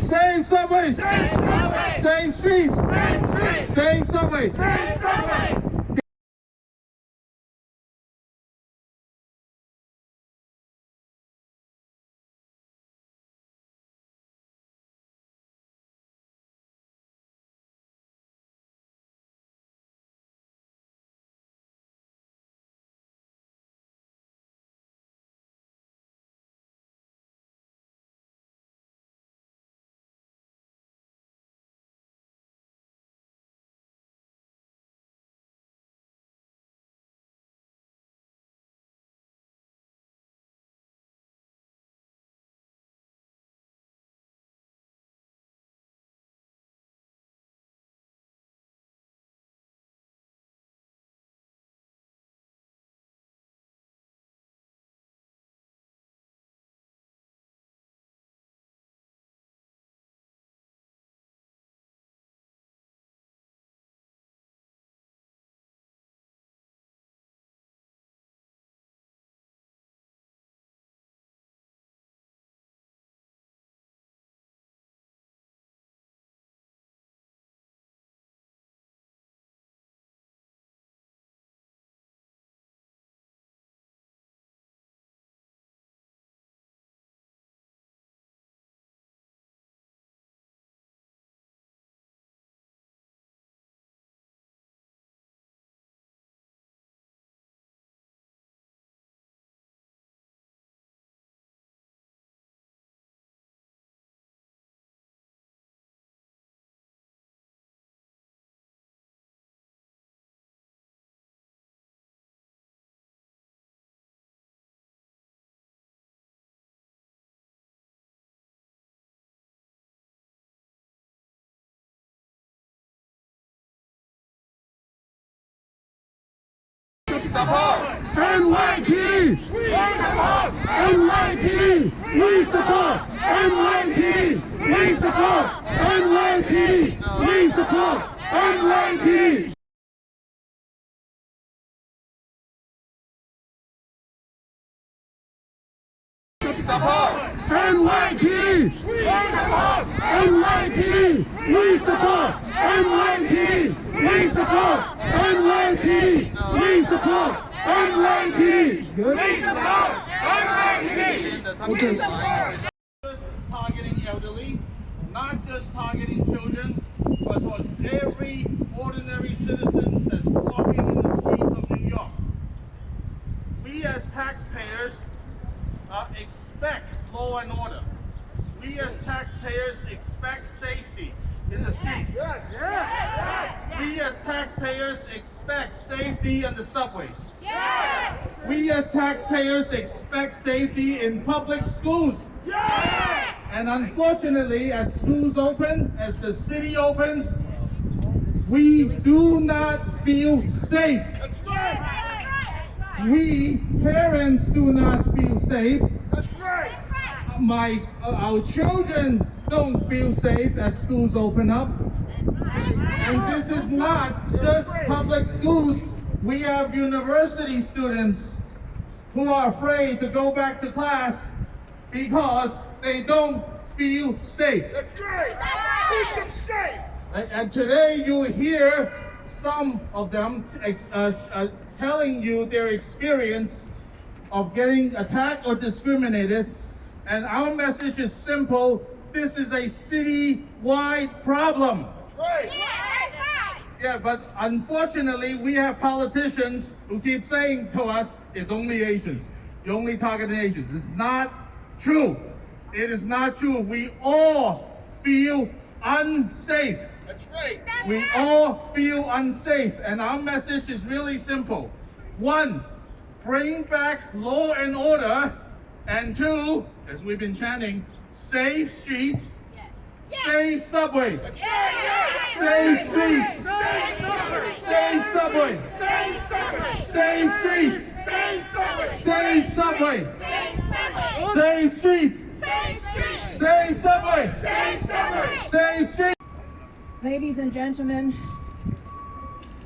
Save subways! Save subways! Save streets! Save streets! Save subways! Save subways! Support NYPD! We support NYPD! We support NYPD! We support NYPD! We support NYPD! Support NYPD! We support NYPD! We support NYPD! We support NYPD! We support NYPD! Good. We support NYPD! Okay. Just targeting elderly, not just targeting children, but was every ordinary citizen that's walking in the streets of New York. We as taxpayers expect law and order. We as taxpayers expect safety in the streets. We as taxpayers expect safety in the subways. We as taxpayers expect safety in public schools. And unfortunately, as schools open, as the city opens, we do not feel safe. We parents do not feel safe. Our children don't feel safe as schools open up. And this is not just public schools. We have university students who are afraid to go back to class because they don't feel safe. That's right! Keep them safe! And today you hear some of them telling you their experience of getting attacked or discriminated. And our message is simple. This is a city-wide problem. Right! Yeah, but unfortunately, we have politicians who keep saying to us, it's only Asians. You're only targeting Asians. It's not true. It is not true. We all feel unsafe. That's right! We all feel unsafe. And our message is really simple. 1, bring back law and order. And 2, as we've been chanting, save streets, save subway, save streets, save subway, save streets, save subway, save streets, save subway, save streets. Ladies and gentlemen,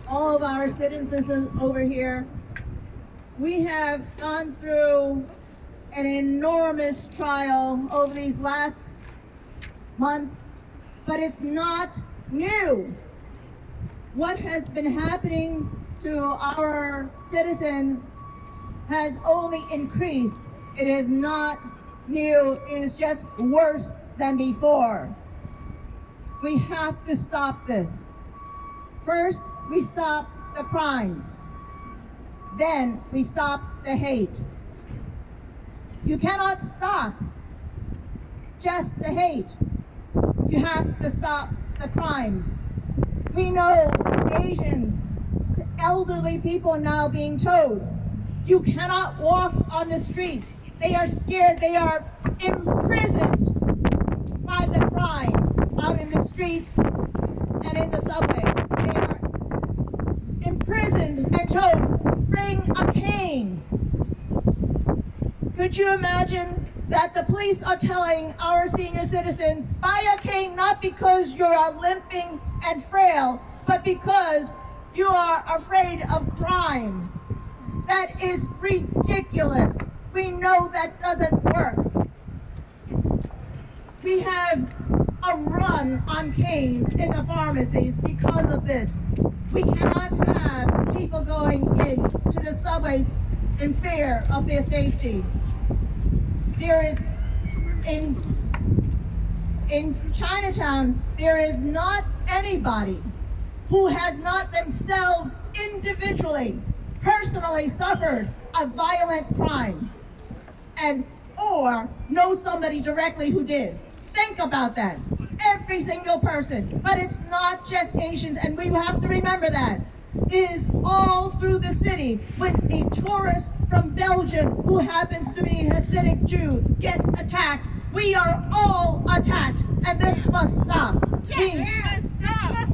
all of our citizens over here, we have gone through an enormous trial over these last months, but it's not new. What has been happening to our citizens has only increased. It is not new, it is just worse than before. We have to stop this. First, we stop the crimes. Then we stop the hate. You cannot stop just the hate. You have to stop the crimes. We know Asians, elderly people now being told, you cannot walk on the streets. They are scared. They are imprisoned by the crime out in the streets and in the subways. They are imprisoned and told, bring a cane. Could you imagine that the police are telling our senior citizens, buy a cane not because you're limping and frail, but because you are afraid of crime? That is ridiculous. We know that doesn't work. We have a run on canes in the pharmacies because of this. We cannot have people going into the subways in fear of their safety. There is, in Chinatown, there is not anybody who has not themselves individually, personally suffered a violent crime and or know somebody directly who did. Think about that. Every single person. But it's not just Asians, and we have to remember that. It is all through the city. When a tourist from Belgium who happens to be a Hasidic Jew gets attacked, we are all attacked, and this must stop. This must stop.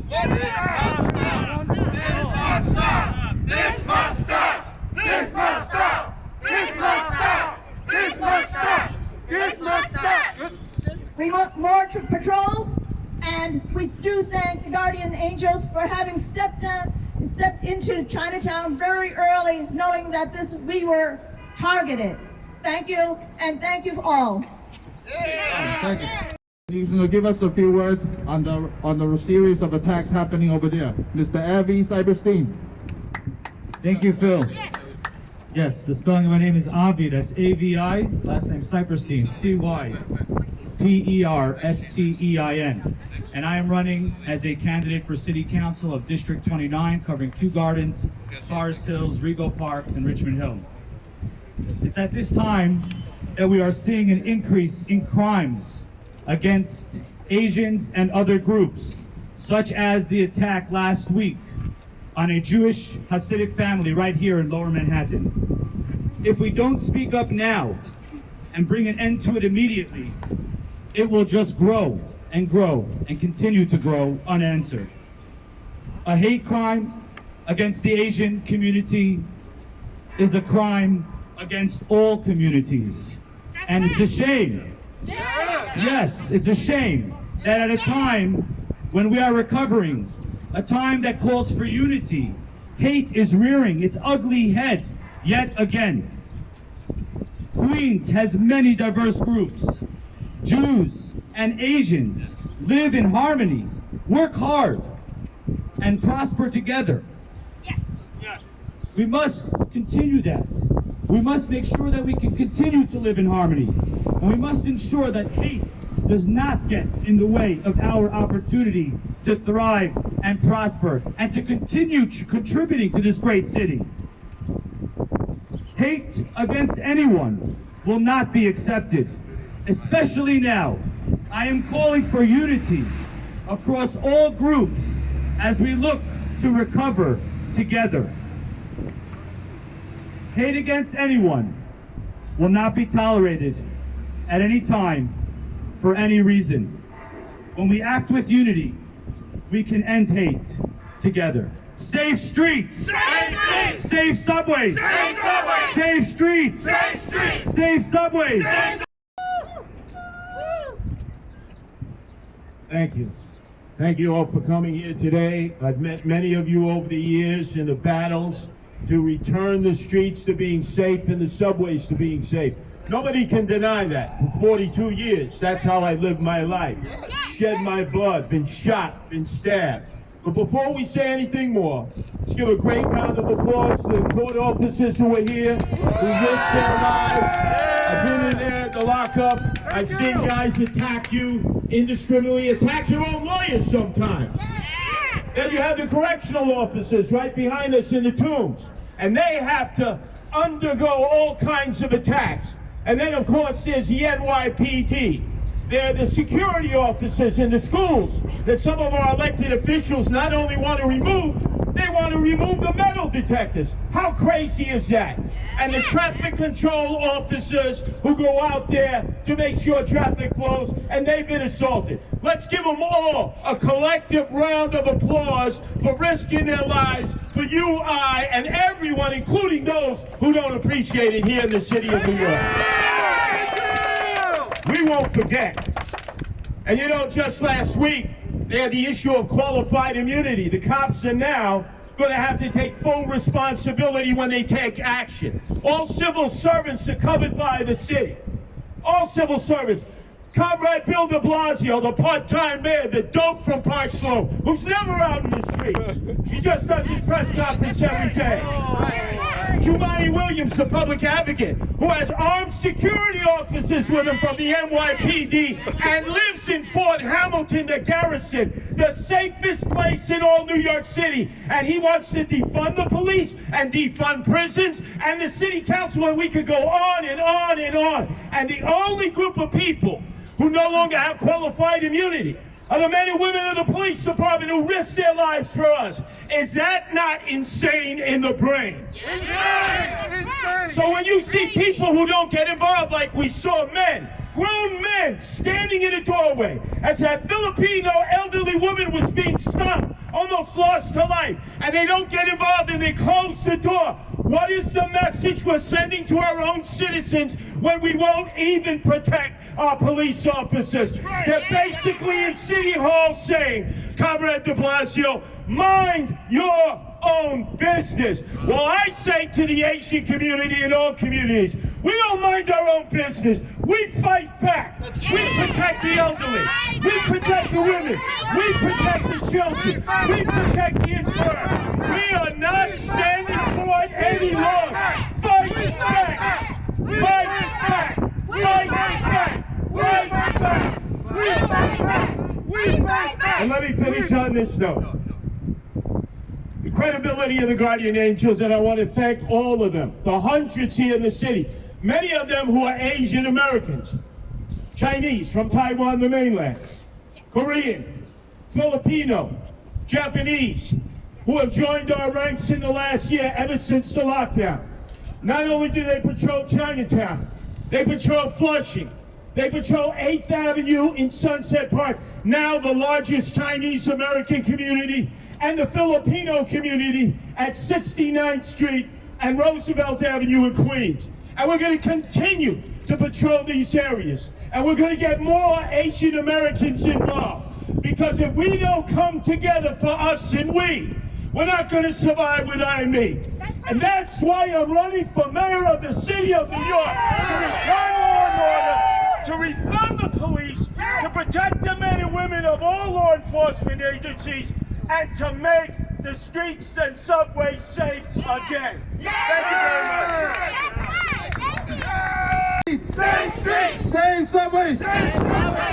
This must stop. This must stop. This must stop. This must stop. This must stop. We want more patrols, and we do thank the Guardian Angels for having stepped into Chinatown very early, knowing that we were targeted. Thank you, and thank you all. Thank you. He's going to give us a few words on the series of attacks happening over there. Mr. Avi Cyberstein. Thank you, Phil. Yes, the spelling of my name is Avi. That's A-V-I. Last name Cyperstein. C-Y-P-E-R-S-T-E-I-N. And I am running as a candidate for City Council of District 29, covering Kew Gardens, Forest Hills, Rego Park, and Richmond Hill. It's at this time that we are seeing an increase in crimes against Asians and other groups, such as the attack last week on a Jewish Hasidic family right here in Lower Manhattan. If we don't speak up now and bring an end to it immediately, it will just grow and continue to grow unanswered. A hate crime against the Asian community is a crime against all communities. And it's a shame. Yes, it's a shame that at a time when we are recovering, a time that calls for unity, hate is rearing its ugly head yet again. Queens has many diverse groups. Jews and Asians live in harmony, work hard, and prosper together. We must continue that. We must make sure that we can continue to live in harmony. And we must ensure that hate does not get in the way of our opportunity to thrive and prosper and to continue contributing to this great city. Hate against anyone will not be accepted, especially now. I am calling for unity across all groups as we look to recover together. Hate against anyone will not be tolerated at any time for any reason. When we act with unity, we can end hate together. Safe streets! Safe streets! Safe subways! Safe subways! Safe streets! Safe streets! Safe subways! Safe Thank you. Thank you all for coming here today. I've met many of you over the years in the battles to return the streets to being safe and the subways to being safe. Nobody can deny that. For 42 years, that's how I lived my life. Shed my blood, been shot, been stabbed. But before we say anything more, let's give a great round of applause to the court officers who are here, who risked their lives. I've been in there at the lockup. I've seen guys attack you indiscriminately, attack your own lawyers sometimes. Then you have the correctional officers right behind us in the tombs, and they have to undergo all kinds of attacks. And then, of course, there's the NYPD. They're the security officers in the schools that some of our elected officials not only want to remove, they want to remove the metal detectors. How crazy is that? And the traffic control officers who go out there to make sure traffic flows, and they've been assaulted. Let's give them all a collective round of applause for risking their lives for you, I, and everyone, including those who don't appreciate it here in the city of New York. We won't forget. And you know, just last week, they had the issue of qualified immunity. The cops are now going to have to take full responsibility when they take action. All civil servants are covered by the city. All civil servants. Comrade Bill de Blasio, the part-time mayor, the dope from Park Slope, who's never out in the streets. He just does his press conference every day. Jumaane Williams, the public advocate, who has armed security officers with him from the NYPD and lives in Fort Hamilton, the garrison, the safest place in all New York City. And he wants to defund the police and defund prisons and the city council, and we could go on and on and on. And the only group of people who no longer have qualified immunity are the men and women of the police department who risk their lives for us. Is that not insane in the brain? Insane! So when you see people who don't get involved, like we saw men, grown men standing in a doorway as that Filipino elderly woman was being stopped, almost lost her life, and they don't get involved and they close the door. What is the message we're sending to our own citizens when we won't even protect our police officers? They're basically in City Hall saying, Comrade de Blasio, mind your own business. Well, I say to the Asian community and all communities, we don't mind our own business. We fight back. We protect the elderly. We protect the women. We protect the children. We protect the infirm. We are not standing for it any longer. Fight back. Fight back. Fight back. Fight back. We fight back. We fight back. And let me finish on this note. The credibility of the Guardian Angels, and I want to thank all of them, the hundreds here in the city, many of them who are Asian Americans, Chinese from Taiwan, the mainland, Korean, Filipino, Japanese, who have joined our ranks in the last year ever since the lockdown. Not only do they patrol Chinatown, they patrol Flushing, they patrol 8th Avenue in Sunset Park, now the largest Chinese American community, and the Filipino community at 69th Street and Roosevelt Avenue in Queens. And we're going to continue to patrol these areas. And we're going to get more Asian Americans involved. Because if we don't come together for us and we're not going to survive with I and me. And that's why I'm running for mayor of the city of New York, to return law and order, to refund the police, to protect the men and women of all law enforcement agencies, and to make the streets and subways safe again. Thank you very much. Same streets, same subways,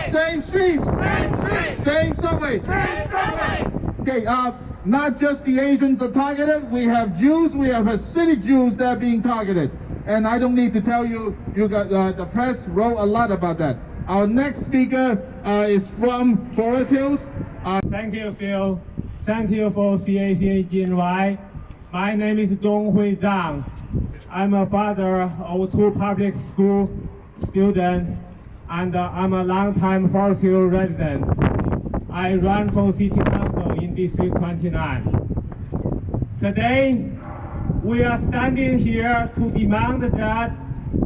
same streets, same subways. Okay, not just the Asians are targeted. We have Jews. We have Hasidic Jews that are being targeted. And I don't need to tell you, the press wrote a lot about that. Our next speaker is from Forest Hills. Thank you, Phil. Thank you for CACGNY. My name is Dong Hui Zhang. I'm a father of 2 public school students, and I'm a long-time Forest Hill resident. I run for City Council in District 29. Today, we are standing here to demand that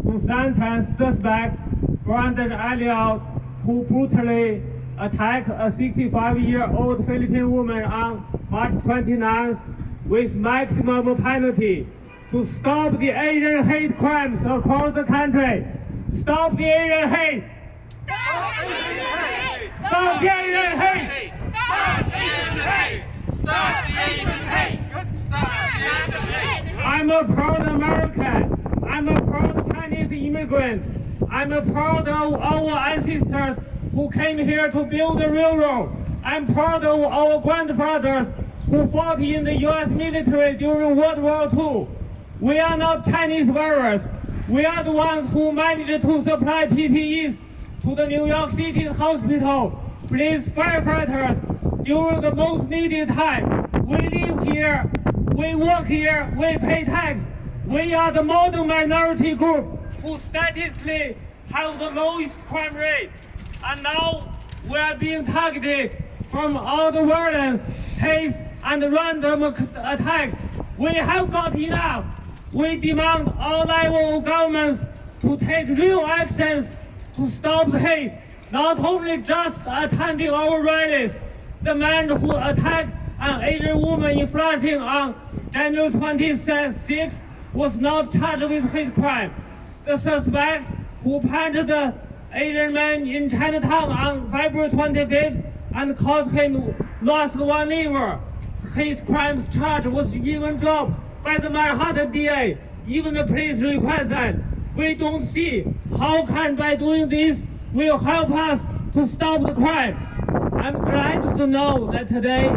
to sentence suspect Brandon Elliot, who brutally attacked a 65-year-old Filipino woman on March 29th with maximum penalty to stop the Asian hate crimes across the country. Stop the Asian hate! Stop Asian hate! Stop the Asian hate! Stop Asian hate! Stop the Asian hate! Stop the Asian hate! I'm a proud American. I'm a proud Chinese immigrant. I'm a proud of our ancestors who came here to build the railroad. I'm proud of our grandfathers who fought in the U.S. military during World War II. We are not Chinese warriors. We are the ones who managed to supply PPEs to the New York City hospital, police, firefighters during the most needed time. We live here, we work here, we pay tax. We are the model minority group who statistically have the lowest crime rate. And now we are being targeted from all the violence, hate, and random attacks. We have got enough. We demand all level of governments to take real actions to stop the hate, not only just attending our rallies. The man who attacked an Asian woman in Flushing on January 26 was not charged with hate crime. The suspect who punched the Asian man in Chinatown on February 25th and caused him lost one liver. Hate crimes charge was even dropped by the Manhattan DA. Even the police request that. We don't see how can by doing this will help us to stop the crime. I'm glad to know that today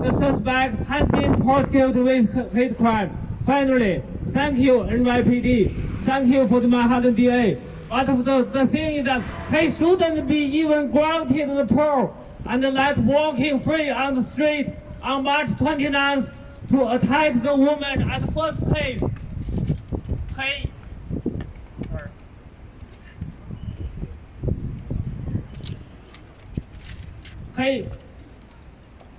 the suspect has been prosecuted with hate crime. Finally, thank you NYPD. Thank you for the Manhattan DA. But the thing is that he shouldn't be even granted the parole and let walking free on the street on March 29th to attack the woman at the first place.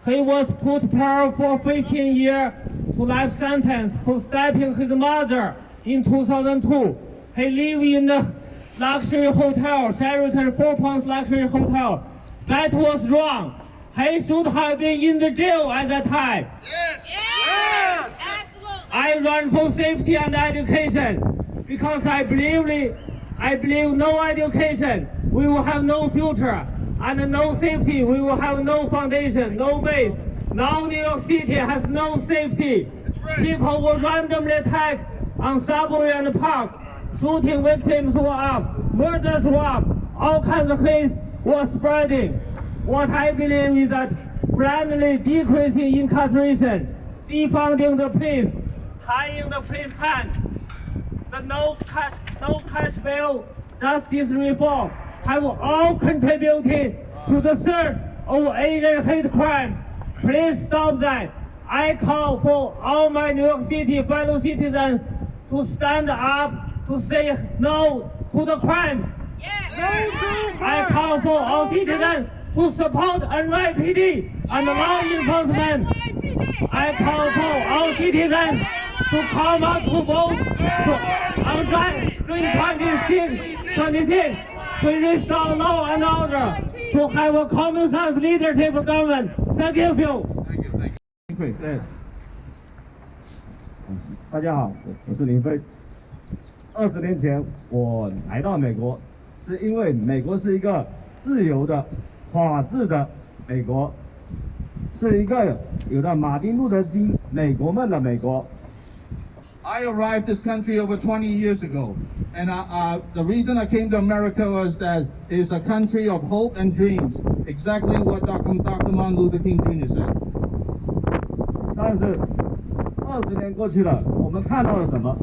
He was put parole for 15 years to life sentence for stabbing his mother in 2002. He lived in the luxury hotel, Sheraton 4 Palms luxury hotel. That was wrong. He should have been in the jail at that time. Yes! Yes! Absolutely! I run for safety and education because I believe no education, we will have no future. And no safety, we will have no foundation, no base. Now New York City has no safety. People were randomly attacked on subway and parks. Shooting victims were up, murders were up, all kinds of hate was spreading. What I believe is that blindly decreasing incarceration, defunding the police, tying the police hand, the no cash bail justice reform have all contributed to the surge of Asian hate crimes. Please stop that. I call for all my New York City fellow citizens to stand up to say no to the crimes. Yes! I call for all citizens to support NYPD and law enforcement. I call for all citizens to come out to vote on June 26 to restore law and order, to have a common sense leadership government. Thank you, Phil. Thank you. 大家好，我是林飞。20年前我来到美国，是因为美国是一个自由的、法治的美国，是一个有了马丁路德金美国梦的美国。 I arrived this country over 20 years ago, and the reason I came to America was that it is a country of hope and dreams, exactly what Dr. Martin Luther King Jr. said. 但是20年过去了，我们看到了什么？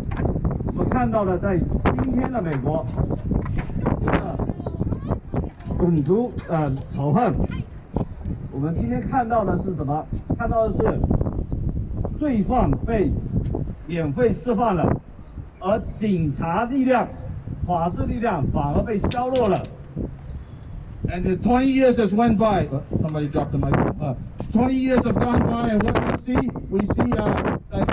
我们看到了在今天的美国，有了种族仇恨。我们今天看到的是什么？看到的是罪犯被 免费释放了，而警察力量、法治力量反而被削弱了。And the 20 years has went by. Somebody dropped the microphone. 20 years have gone by, and what we see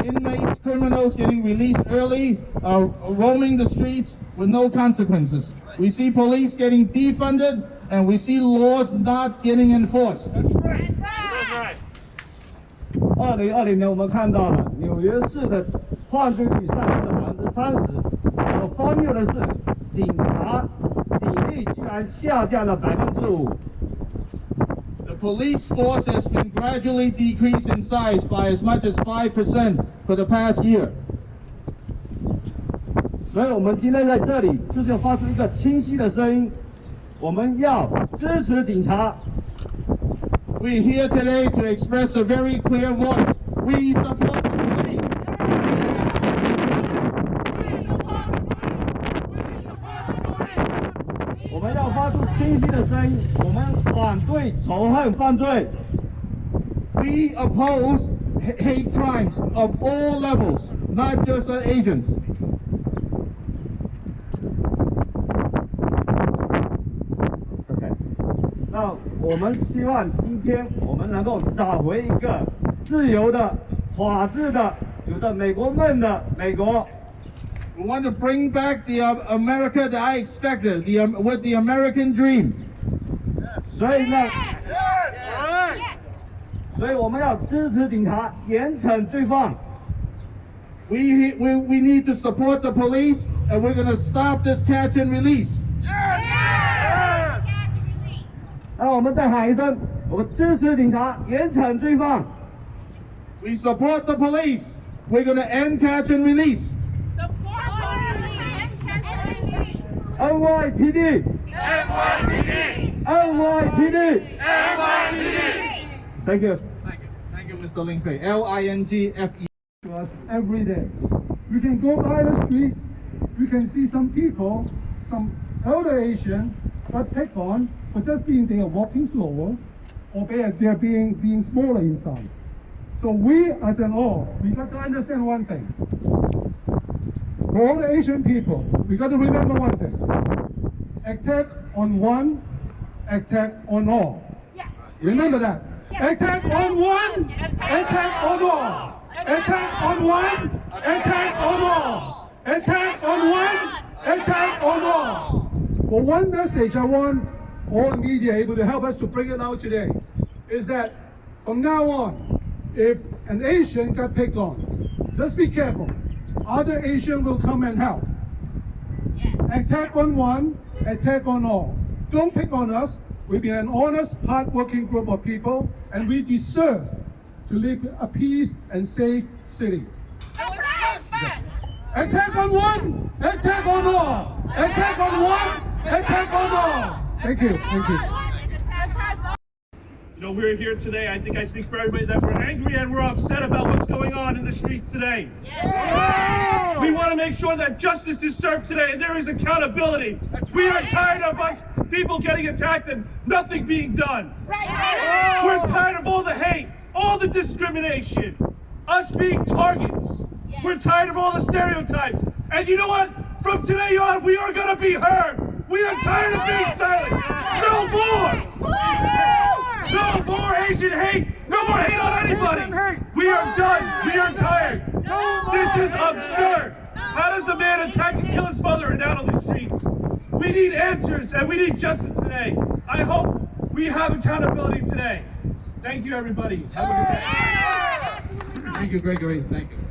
inmates, criminals getting released early, roaming the streets with no consequences. We see police getting defunded, and we see laws not getting enforced. That's right. 2020年我们看到了纽约市的犯罪率上升了30%，而荒谬的是，警力居然下降了5%。The police force has been gradually decreased in size by as much as 5% for the past year. 所以我们今天在这里就是要发出一个清晰的声音，我们要支持警察。We're here today to express a very clear voice. We support the police. 我们要发出清晰的声音，我们反对仇恨犯罪。We oppose hate crimes of all levels, not just on Asians. OK， 那我们希望今天我们能够找回一个自由的、法治的、有着美国梦的美国。We want to bring back the America that I expected, with the American dream. 所以呢，所以我们要支持警察，严惩罪犯。We need to support the police, and we're going to stop this catch and release. 那我们再喊一声，我们支持警察，严惩罪犯。We support the police. We're going to end catch and release. NYPD. NYPD. Thank you. Thank you, Mr. Lin Fei. LINGFE. To us every day. We can go by the street, we can see some people, some elder Asians got picked on for just being they are walking slower or they are being smaller in size. So we as an all, we got to understand one thing. For all the Asian people, we got to remember one thing. Attack on one, attack on all. Remember that. Attack on one, attack on all. Attack on one, attack on all. Attack on one, attack on all. For one message I want all the media able to help us to bring it out today is that from now on, if an Asian got picked on, just be careful. Other Asian will come and help. Attack on one, attack on all. Don't pick on us. We've been an honest, hard-working group of people, and we deserve to live a peace and safe city. Attack on one, attack on all. Attack on one, attack on all. Thank you, thank you. You know, we're here today, I think I speak for everybody, that we're angry and we're upset about what's going on in the streets today. Yeah. We want to make sure that justice is served today and there is accountability. We are tired of us people getting attacked and nothing being done. We're tired of all the hate, all the discrimination, us being targets. We're tired of all the stereotypes. And you know what? From today on, we are going to be heard. We are tired of being silent. No more! No more Asian hate! No more hate on anybody! We are done! We are tired! This is absurd! How does a man attack and kill his mother and out on the streets? We need answers and we need justice today. I hope we have accountability today. Thank you, everybody. Have a good day. Thank you, Gregory. Thank you.